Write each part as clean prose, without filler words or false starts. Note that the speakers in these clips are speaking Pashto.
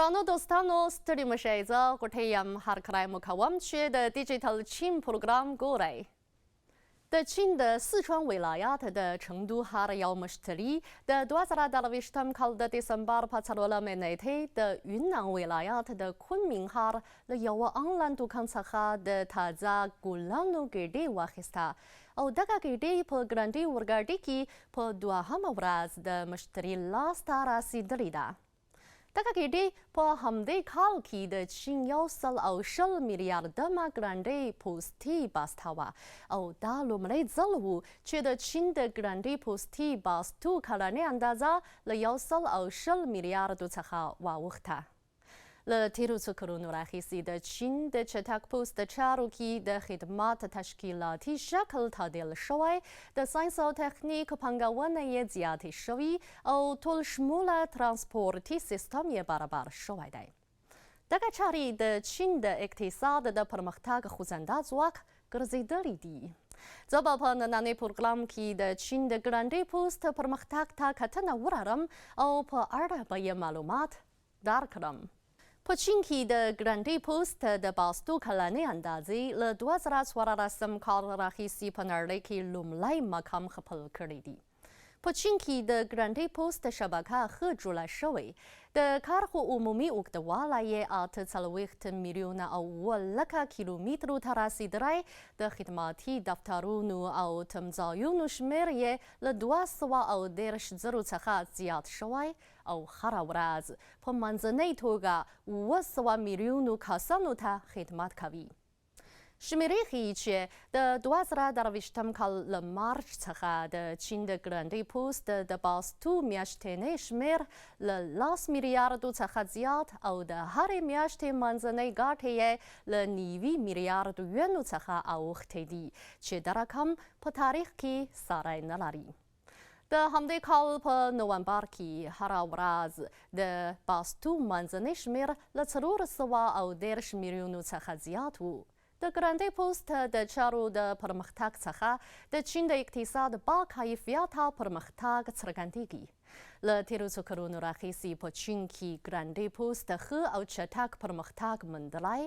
رانو دوستانو ستړي مشئ زه غوټۍ یم هر کلی مو کوم چې د دیجیتل چین پروګرام ګورئ د چین د سیچوان ولایت د چنګدو هر یو مشتري د 2023 کال د دسمبر په 14 نیټې د یونان ولایت د کونمین ښار له یوه آنلاین دوکان څخه د تازه ګلانو ګېډۍ واخیسته او دغه ګېډۍ په ګرانډي اورګاډي کې په دوهمه ورځ د مشتري لاس ته رسیدلې ده دغه ګېډۍ په همدې کال کې د چین 120 میلیارډمه ګرانډي پوستي باسته وه او دا لومړی ځل و چې د چین د ګرانډي پوستي باستو کلنۍ اندازه له 120 میلیارډو څخه واوښته له تیرو څو کلونو راهیسې د چین د چټک پوست چارو کې د خدمات تشکیلاتي شکل تعدیل شوی د ساینس او تخنیک پانګونه یې زیاتې شوي او ټول شموله ترانسپورتي سیستم یې برابر شوی دی دغه چارې د چین د اقتصاد د پرمختګ خوځنده ځواک ګرځېدلي دي زه به په نننۍ پروګرام کې د چین د ګرانډي پوست پرمختګ ته کتنه ورړم او په اړه به یې معلومات درکړم په چین کې د ګرانډي پوست د باستو کلنۍ اندازې له 2014 کال راهیسې په نړۍ کې لومړی مقام خپل کړی دی په چین کې د ګرانډي پوست شبکه ښه جوړه شوې د کرښو عمومي اوږدوالی یې 48 میلیونه او 7 کیلومترو ته رسیدلی د خدماتي دفترونو او تمځایونو شمېر یې له 210 زرو څخه زیات شوی او هره ورځ په منځنۍ توګه 700 میلیونو کسانو ته خدمت کوي شمیرې ښیي چې د 2023 کال له مارچ څخه د چین د ګرانډي پوست د باستو میاشتنی شمیر له 10 میلیارډو څخه زیات او د هرې میاشتې منځنۍ ګټې یې له 9 میلیارډو یونو څخه اوښتې دي چې دا رقم په تاریخ کې ساری نه لري د همدې کال په نومبر کې هره ورځ د باستو منځنی شمیر له 410 میلیونو څخه زیات و د ګرانډي پوست د چارو د پرمختګ څخه د چین د اقتصاد با کیفیته پرمختګ څرګندېږي له تیرو څو کلونو راهیسې په چین کې ګرانډي پوست ښه او چټک پرمختګ موندلی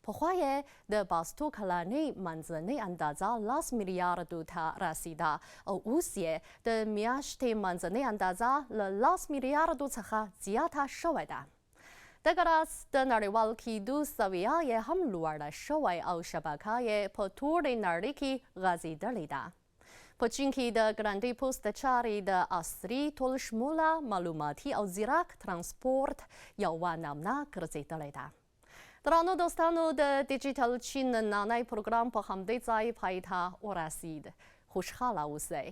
پخوا یې د باستو کلنۍ منځنۍ اندازه 10 میلیارډو ته رسیده او اوس یې د میاشتې منځنۍ اندازه له 10 میلیارډو څخه زیاته شوې ده دغه راز د نړیوال کېدو سویه یې هم لوړه شوی او شبکه یې په ټولې نړۍ کې غځېدلې ده په چین کې د ګرانډي پوست چارې د عصري ټول شموله معلوماتي او ځیرک ترانسپورت یوه نمونه ګرځېدلې ده درانو دوستانو د دیجیټل چین نننی پروګرام په همدې ځای پای ته ورسید خوشحاله اوسئ